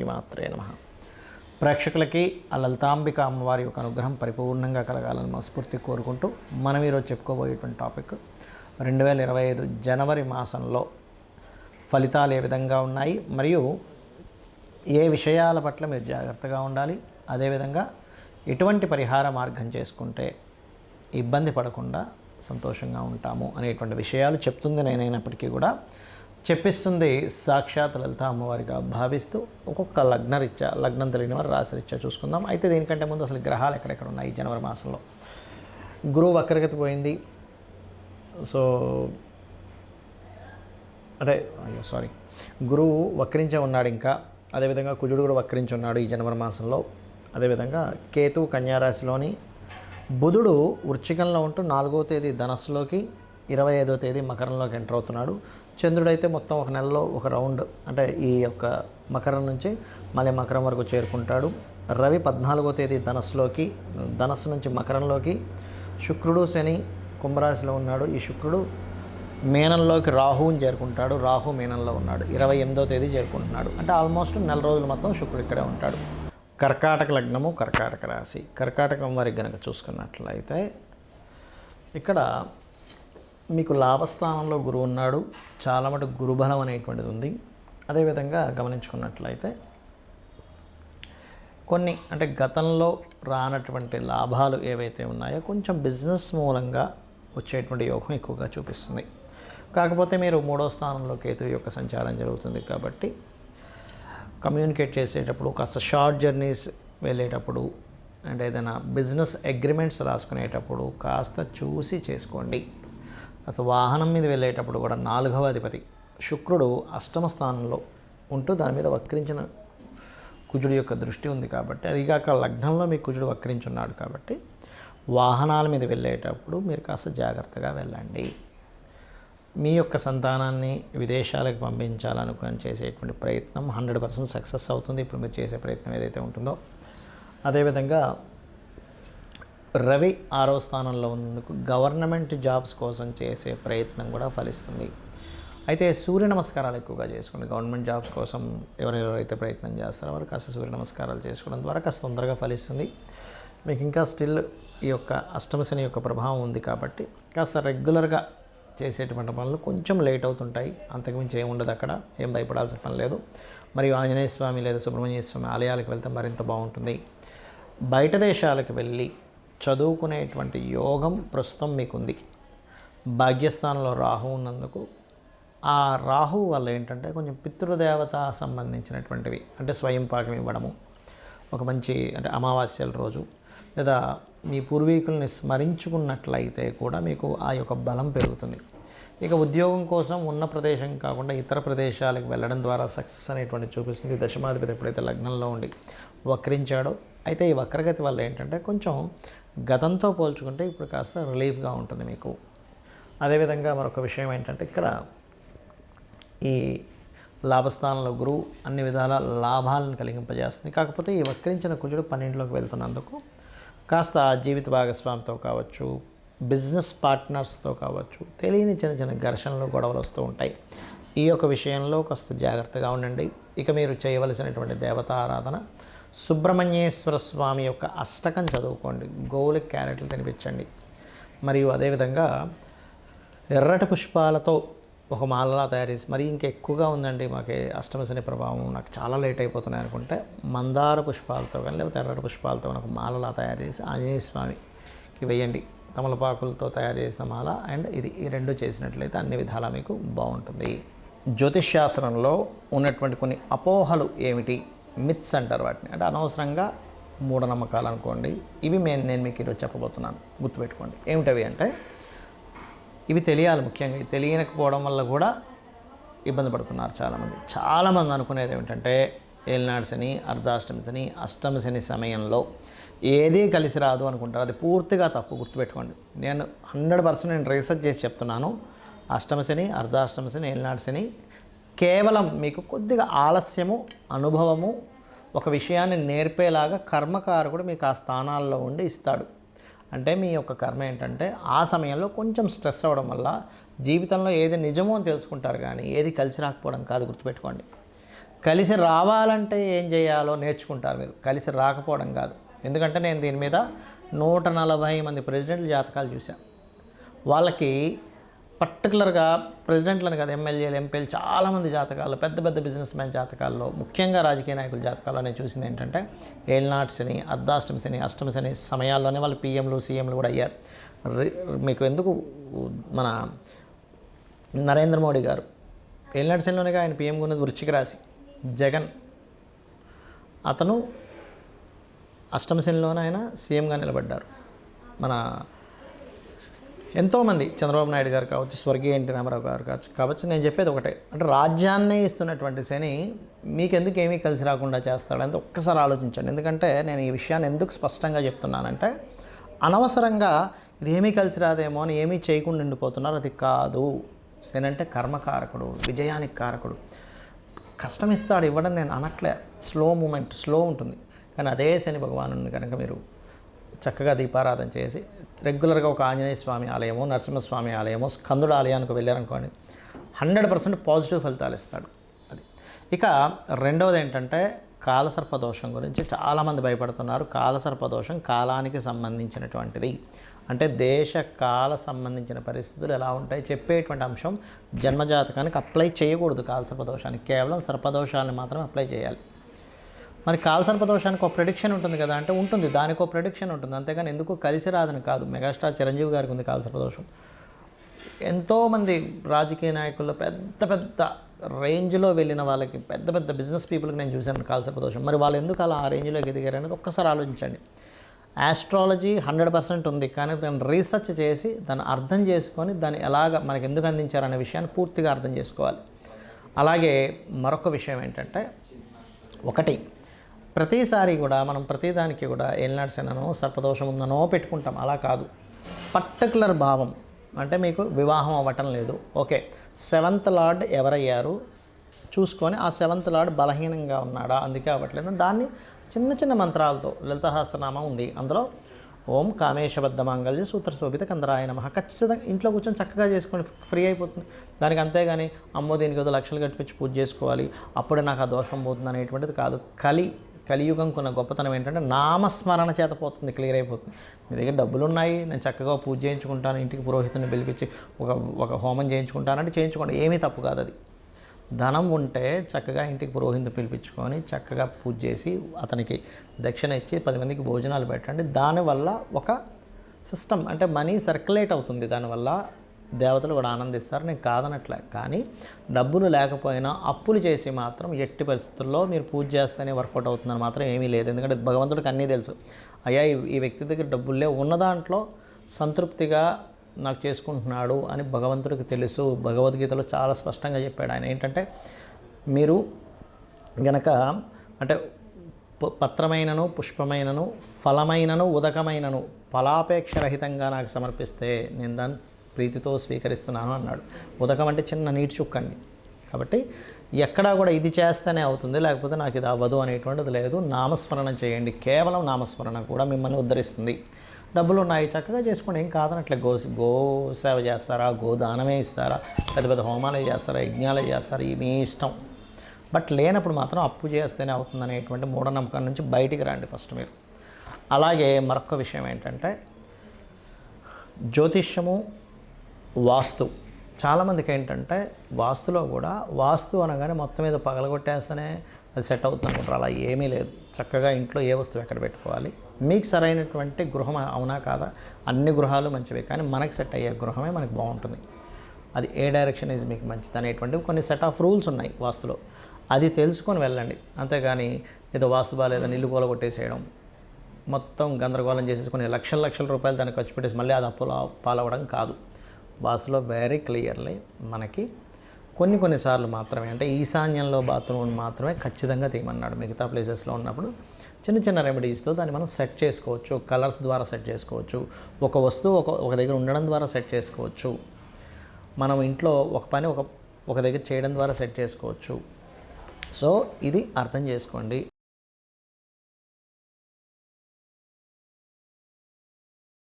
శ్రీమాత్రే నమః. ప్రేక్షకులకి ఆ లలితాంబిక అమ్మవారి యొక్క అనుగ్రహం పరిపూర్ణంగా కలగాలని మనస్ఫూర్తి కోరుకుంటూ మనం ఈరోజు చెప్పుకోబోయేటువంటి టాపిక్ 2025 జనవరి మాసంలో ఫలితాలు ఏ విధంగా ఉన్నాయి, మరియు ఏ విషయాల పట్ల మీరు జాగ్రత్తగా ఉండాలి, అదేవిధంగా ఎటువంటి పరిహార మార్గం చేసుకుంటే ఇబ్బంది పడకుండా సంతోషంగా ఉంటాము అనేటువంటి విషయాలు చెప్తుంది నేనైనప్పటికీ కూడా చెప్పిస్తుంది సాక్షాత్ లలిత అమ్మవారిగా భావిస్తూ ఒక్కొక్క లగ్నం తెలియని వారు రాశిరీత్యా చూసుకుందాం. అయితే దీనికంటే ముందు అసలు గ్రహాలు ఎక్కడెక్కడ ఉన్నాయి జనవరి మాసంలో. గురువు వక్రగతి పోయింది. సో గురువు వక్రించే ఉన్నాడు. ఇంకా అదేవిధంగా కుజుడు కూడా వక్రించి ఉన్నాడు ఈ జనవరి మాసంలో. అదేవిధంగా కేతువు కన్యారాశిలోని, బుధుడు వృశ్చికంలో ఉంటూ 4వ తేదీ ధనస్సులోకి, 25వ తేదీ మకరంలోకి ఎంటర్ అవుతున్నాడు. చంద్రుడైతే మొత్తం ఒక నెలలో ఒక రౌండ్, అంటే ఈ యొక్క మకరం నుంచి మళ్ళీ మకరం వరకు చేరుకుంటాడు. రవి 14వ తేదీ ధనస్సు నుంచి మకరంలోకి, శుక్రుడు శని కుంభరాశిలో ఉన్నాడు. ఈ శుక్రుడు మీనంలోకి రాహువుని చేరుకుంటాడు. రాహు మీనంలో ఉన్నాడు. 28వ తేదీ చేరుకుంటున్నాడు. అంటే ఆల్మోస్ట్ నెల రోజులు మొత్తం శుక్రుడు ఇక్కడే ఉంటాడు. కర్కాటక లగ్నము, కర్కాటక రాశి. కర్కాటకం వారికి కనుక చూసుకున్నట్లయితే ఇక్కడ మీకు లాభస్థానంలో గురువు ఉన్నాడు. చాలా మటుకు గురుబలం అనేటువంటిది ఉంది. అదేవిధంగా గమనించుకున్నట్లయితే కొన్ని అంటే గతంలో రానటువంటి లాభాలు ఏవైతే ఉన్నాయో కొంచెం బిజినెస్ మూలంగా వచ్చేటువంటి యోగం ఎక్కువగా చూపిస్తుంది. కాకపోతే మీరు 3వ స్థానంలో కేతు యొక్క సంచారం జరుగుతుంది కాబట్టి కమ్యూనికేట్ చేసేటప్పుడు, కాస్త షార్ట్ జర్నీస్ వెళ్ళేటప్పుడు, అండ్ ఏదైనా బిజినెస్ అగ్రిమెంట్స్ రాసుకునేటప్పుడు కాస్త చూసి చేసుకోండి. అసలు వాహనం మీద వెళ్ళేటప్పుడు కూడా 4వ అధిపతి శుక్రుడు 8వ స్థానంలో ఉంటూ దాని మీద వక్రించిన కుజుడు యొక్క దృష్టి ఉంది కాబట్టి, అదిగాక లగ్నంలో మీ కుజుడు వక్రించున్నాడు కాబట్టి వాహనాల మీద వెళ్ళేటప్పుడు మీరు కాస్త జాగ్రత్తగా వెళ్ళండి. మీ యొక్క సంతానాన్ని విదేశాలకు పంపించాలనుకుని చేసేటువంటి ప్రయత్నం 100% సక్సెస్ అవుతుంది. ఇప్పుడు మీరు చేసే ప్రయత్నం ఏదైతే ఉంటుందో. అదేవిధంగా రవి 6వ స్థానంలో ఉన్నందుకు గవర్నమెంట్ జాబ్స్ కోసం చేసే ప్రయత్నం కూడా ఫలిస్తుంది. అయితే సూర్య నమస్కారాలు ఎక్కువగా చేసుకోండి. గవర్నమెంట్ జాబ్స్ కోసం ఎవరెవరైతే ప్రయత్నం చేస్తారో వారు కాస్త సూర్య నమస్కారాలు చేసుకోవడం ద్వారా కాస్త తొందరగా ఫలిస్తుంది. మీకు ఇంకా స్టిల్ ఈ యొక్క అష్టమ శని యొక్క ప్రభావం ఉంది కాబట్టి కాస్త రెగ్యులర్గా చేసేటువంటి పనులు కొంచెం లేట్ అవుతుంటాయి. అంతకుమించి ఏమి ఉండదు, అక్కడ ఏం భయపడాల్సిన పని లేదు. మరియు ఆంజనేయ స్వామి లేదా సుబ్రహ్మణ్య స్వామి ఆలయాలకు వెళ్తే మరింత బాగుంటుంది. బయట దేశాలకు వెళ్ళి చదువుకునేటువంటి యోగం ప్రస్తుతం మీకుంది. భాగ్యస్థానంలో రాహు ఉన్నందుకు ఆ రాహు వల్ల ఏంటంటే కొంచెం పితృదేవత సంబంధించినటువంటివి, అంటే స్వయం పాకం ఇవ్వడము, ఒక మంచి అంటే అమావాస్యల రోజు లేదా మీ పూర్వీకుల్ని స్మరించుకున్నట్లయితే కూడా మీకు ఆ యొక్క బలం పెరుగుతుంది. ఇక ఉద్యోగం కోసం ఉన్న ప్రదేశం కాకుండా ఇతర ప్రదేశాలకు వెళ్ళడం ద్వారా సక్సెస్ అనేటువంటి చూపిస్తుంది. దశమాధిపతి ఎప్పుడైతే లగ్నంలో ఉండి వక్రించాడో, అయితే ఈ వక్రగతి వల్ల ఏంటంటే కొంచెం గతంతో పోల్చుకుంటే ఇప్పుడు కాస్త రిలీఫ్గా ఉంటుంది మీకు. అదేవిధంగా మరొక విషయం ఏంటంటే ఇక్కడ ఈ లాభస్థానంలో గురువు అన్ని విధాల లాభాలను కలిగింపజేస్తుంది. కాకపోతే ఈ వక్రించిన కుజుడు 12లోకి వెళ్తున్నందుకు కాస్త జీవిత భాగస్వామితో కావచ్చు, బిజినెస్ పార్ట్నర్స్తో కావచ్చు, తెలియని చిన్న చిన్న ఘర్షణలు, గొడవలు వస్తూ ఉంటాయి. ఈ యొక్క విషయంలో కాస్త జాగ్రత్తగా ఉండండి. ఇక మీరు చేయవలసినటువంటి దేవతా ఆరాధన సుబ్రహ్మణ్యేశ్వర స్వామి యొక్క అష్టకం చదువుకోండి. గోవులకి క్యారెట్లు తినిపించండి. మరియు అదేవిధంగా ఎర్రటి పుష్పాలతో ఒక మాలలా తయారు చేసి, మరి ఇంకా ఎక్కువగా ఉందండి మాకు అష్టమ శని ప్రభావం, నాకు చాలా లేట్ అయిపోతున్నాయి అనుకుంటే మందార పుష్పాలతో కానీ లేకపోతే ఎర్రటి పుష్పాలతో ఒక మాలలా తయారు చేసి ఆంజనేయ స్వామికి వేయండి. తమలపాకులతో తయారు చేసిన మాల అండ్ ఈ రెండు చేసినట్లయితే అన్ని విధాలా మీకు బాగుంటుంది. జ్యోతిష్ శాస్త్రంలో ఉన్నటువంటి కొన్ని అపోహలు ఏమిటి, మిత్స్ అంటారు వాటిని, అంటే అనవసరంగా మూఢనమ్మకాలు అనుకోండి. ఇవి నేను మీకు ఈరోజు చెప్పబోతున్నాను, గుర్తుపెట్టుకోండి. ఏమిటవి అంటే ఇవి తెలియాలి. ముఖ్యంగా తెలియకపోవడం వల్ల కూడా ఇబ్బంది పడుతున్నారు చాలామంది అనుకునేది ఏమిటంటే ఏలినాడు శని, అర్ధాష్టమి శని, అష్టమ శని సమయంలో ఏదీ కలిసి రాదు అనుకుంటారు. అది పూర్తిగా తప్పు, గుర్తుపెట్టుకోండి. నేను 100% నేను రీసెర్చ్ చేసి చెప్తున్నాను. అష్టమ శని, అర్ధాష్టమ శని, ఏలినాడు శని కేవలం మీకు కొద్దిగా ఆలస్యము, అనుభవము, ఒక విషయాన్ని నేర్పేలాగా కర్మకారకుడు మీకు ఆ స్థానాల్లో ఉండి ఇస్తాడు. అంటే మీ యొక్క కర్మ ఏంటంటే ఆ సమయంలో కొంచెం స్ట్రెస్ అవ్వడం వల్ల జీవితంలో ఏది నిజమో అని తెలుసుకుంటారు, కానీ ఏది కలిసి రాకపోవడం కాదు, గుర్తుపెట్టుకోండి. కలిసి రావాలంటే ఏం చేయాలో నేర్చుకుంటారు మీరు, కలిసి రాకపోవడం కాదు. ఎందుకంటే నేను దీని మీద 140 మంది ప్రెసిడెంట్ల జాతకాలు చూశాను. వాళ్ళకి పర్టికులర్గా ప్రెసిడెంట్లను కాదు, ఎమ్మెల్యేలు, ఎంపీలు, చాలామంది జాతకాలు, పెద్ద పెద్ద బిజినెస్ మ్యాన్ జాతకాల్లో, ముఖ్యంగా రాజకీయ నాయకుల జాతకాల్లో నేను చూసింది ఏంటంటే ఏళ్ళనాటి శని, అర్ధాష్టమి శని, అష్టమి శని సమయాల్లోనే వాళ్ళు పీఎంలు, సీఎంలు కూడా అయ్యారు. మీకు ఎందుకు మన నరేంద్ర మోడీ గారు ఏళ్ళనాటి శనిలోనే ఆయన పీఎంగా ఉన్నది వృశ్చిక రాశి. జగన్ అతను అష్టమ శనిలోనే ఆయన సీఎంగా నిలబడ్డారు. మన ఎంతోమంది చంద్రబాబు నాయుడు గారు కావచ్చు, స్వర్గీయ ఎన్టీ రామారావు గారు కావచ్చు. నేను చెప్పేది ఒకటే, అంటే రాజ్యాన్నే ఇస్తున్నటువంటి శని మీకెందుకు ఏమీ కలిసి రాకుండా చేస్తాడంటే ఒక్కసారి ఆలోచించండి. ఎందుకంటే నేను ఈ విషయాన్ని ఎందుకు స్పష్టంగా చెప్తున్నానంటే, అనవసరంగా ఇది ఏమీ కలిసి రాదేమో అని ఏమీ చేయకుండా ఉండిపోతున్నారు. అది కాదు. శని అంటే కర్మకారకుడు, విజయానికి కారకుడు. కష్టం ఇస్తాడు, ఇవ్వడం నేను అనట్లే. స్లో మూమెంట్, స్లో ఉంటుంది. కానీ అదే శని భగవాను కనుక మీరు చక్కగా దీపారాధన చేసి రెగ్యులర్గా ఒక ఆంజనేయ స్వామి ఆలయమో, నరసింహస్వామి ఆలయమో, స్కందుడు ఆలయానికి వెళ్ళారనుకోండి, 100% పాజిటివ్ ఫలితాలు ఇస్తాడు. అది. ఇక రెండవది ఏంటంటే కాలసర్పదోషం గురించి చాలామంది భయపడుతున్నారు. కాలసర్పదోషం కాలానికి సంబంధించినటువంటిది. అంటే దేశ కాల సంబంధించిన పరిస్థితులు ఎలా ఉంటాయి చెప్పేటువంటి అంశం. జన్మజాతకానికి అప్లై చేయకూడదు కాలసర్పదోషానికి, కేవలం సర్పదోషాలను మాత్రమే అప్లై చేయాలి. మరి కాలసర్పదోషానికి ఒక ప్రెడిక్షన్ ఉంటుంది కదా అంటే ఉంటుంది, దానికి ఒక ప్రెడిక్షన్ ఉంటుంది. అంతేగాని ఎందుకు కలిసి రాదని కాదు. మెగాస్టార్ చిరంజీవి గారికి ఉంది కాలసర్పదోషం. ఎంతోమంది రాజకీయ నాయకుల్లో పెద్ద పెద్ద రేంజ్లో వెళ్ళిన వాళ్ళకి, పెద్ద పెద్ద బిజినెస్ పీపుల్కి నేను చూశాను కాలసర్పదోషం. మరి వాళ్ళు ఎందుకు అలా ఆ రేంజ్లోకి ఎదిగారు అనేది ఒక్కసారి ఆలోచించండి. ఆస్ట్రాలజీ 100% ఉంది, కానీ దాన్ని రీసెర్చ్ చేసి దాన్ని అర్థం చేసుకొని దాన్ని ఎలాగ మనకు ఎందుకు అందించారనే విషయాన్ని పూర్తిగా అర్థం చేసుకోవాలి. అలాగే మరొక విషయం ఏంటంటే, ఒకటి ప్రతిసారి కూడా మనం ప్రతిదానికి కూడా ఏలినాటి శననో సర్పదోషం ఉందనో పెట్టుకుంటాం. అలా కాదు. పర్టికులర్ భావం అంటే మీకు వివాహం అవ్వటం లేదు, ఓకే, 7th లార్డ్ ఎవరయ్యారు చూసుకొని ఆ 7th లార్డ్ బలహీనంగా ఉన్నాడా, అందుకే అవ్వట్లేదు. దాన్ని చిన్న చిన్న మంత్రాలతో, లలితసహస్రనామం ఉంది, అందులో ఓం కామేశబద్ధ మాంగళ్య సూత్ర శోభిత కందరాయ నమః ఖచ్చితంగా ఇంట్లో కూర్చొని చక్కగా చేసుకొని ఫ్రీ అయిపోతుంది. దానికి అంతేగాని అమ్మో దీనికి ఏదో లక్షలు కట్టించి పూజ చేసుకోవాలి అప్పుడే నాకు ఆ దోషం పోతుంది అనేటువంటిది కాదు. కలియుగం కొన్న గొప్పతనం ఏంటంటే నామస్మరణ చేత పోతుంది, క్లియర్ అయిపోతుంది. మీ దగ్గర డబ్బులు ఉన్నాయి, నేను చక్కగా పూజ చేయించుకుంటాను, ఇంటికి పురోహితుని పిలిపించి ఒక హోమం చేయించుకుంటానంటే చేయించుకోండి, ఏమీ తప్పు కాదు. అది ధనం ఉంటే చక్కగా ఇంటికి పురోహితుని పిలిపించుకొని చక్కగా పూజ చేసి అతనికి దక్షిణ ఇచ్చి 10 మందికి భోజనాలు పెట్టండి. దానివల్ల ఒక సిస్టమ్ అంటే మనీ సర్క్యులేట్ అవుతుంది, దానివల్ల దేవతలు కూడా ఆనందిస్తారు. నేను కాదనట్లే. కానీ డబ్బులు లేకపోయినా అప్పులు చేసి మాత్రం ఎట్టి పరిస్థితుల్లో మీరు పూజ చేస్తేనే వర్కౌట్ అవుతుందని మాత్రం ఏమీ లేదు. ఎందుకంటే భగవంతుడికి అన్నీ తెలుసు. అయ్యా ఈ వ్యక్తి దగ్గర డబ్బులే ఉన్న దాంట్లో సంతృప్తిగా నాకు చేసుకుంటున్నాడు అని భగవంతుడికి తెలుసు. భగవద్గీతలో చాలా స్పష్టంగా చెప్పాడు ఆయన. ఏంటంటే మీరు గనక అంటే పత్రమైనను, పుష్పమైనను, ఫలమైనను, ఉదకమైనను ఫలాపేక్షరహితంగా నాకు సమర్పిస్తే నేను దాన్ని ప్రీతితో స్వీకరిస్తున్నాను అన్నాడు. ఉదకం అంటే చిన్న నీటి చుక్కండి. కాబట్టి ఎక్కడా కూడా ఇది చేస్తేనే అవుతుంది, లేకపోతే నాకు ఇది అవ్వదు అనేటువంటిది లేదు. నామస్మరణ చేయండి. కేవలం నామస్మరణ కూడా మిమ్మల్ని ఉద్ధరిస్తుంది. డబ్బులు ఉన్నాయి చక్కగా చేసుకోండి, ఏం కాదనట్లే. గో సేవ చేస్తారా, గోదానమే ఇస్తారా, పెద్ద పెద్ద హోమాలే చేస్తారా, యజ్ఞాలే చేస్తారా, మీ ఇష్టం. బట్ లేనప్పుడు మాత్రం అప్పు చేస్తేనే అవుతుంది అనేటువంటి మూఢనమ్మకం నుంచి బయటికి రండి ఫస్ట్ మీరు. అలాగే మరొక విషయం ఏంటంటే జ్యోతిష్యము, వాస్తు. చాలామందికి ఏంటంటే వాస్తులో కూడా వాస్తు అనగానే మొత్తం మీద పగలగొట్టేస్తేనే అది సెట్ అవుతుంది అనుకుంటారు. అలా ఏమీ లేదు. చక్కగా ఇంట్లో ఏ వస్తువు ఎక్కడ పెట్టుకోవాలి, మీకు సరైనటువంటి గృహం అవునా కాదా, అన్ని గృహాలు మంచివే, కానీ మనకి సెట్ అయ్యే గృహమే మనకు బాగుంటుంది. అది ఏ డైరెక్షన్ ఈజ్ మీకు మంచిది అనేటువంటివి కొన్ని సెట్ ఆఫ్ రూల్స్ ఉన్నాయి వాస్తులో. అది తెలుసుకొని వెళ్ళండి. అంతేగాని ఏదో వాస్తు బాగాలేదని ఇల్లు కూలగొట్టేసేయడం, మొత్తం గందరగోళం చేసేసుకొని లక్షల రూపాయలు దాన్ని ఖర్చు పెట్టేసి మళ్ళీ అది అప్పులో పాలవడం కాదు. వాస్తులో వెరీ క్లియర్లీ మనకి కొన్నిసార్లు మాత్రమే, అంటే ఈశాన్యంలో బాత్రూమ్ మాత్రమే ఖచ్చితంగా తీయమన్నాడు. మిగతా ప్లేసెస్లో ఉన్నప్పుడు చిన్న చిన్న రెమెడీస్తో దాన్ని మనం సెట్ చేసుకోవచ్చు. కలర్స్ ద్వారా సెట్ చేసుకోవచ్చు. ఒక వస్తువు ఒక దగ్గర ఉండడం ద్వారా సెట్ చేసుకోవచ్చు. మనం ఇంట్లో ఒక పని ఒక దగ్గర చేయడం ద్వారా సెట్ చేసుకోవచ్చు. సో ఇది అర్థం చేసుకోండి.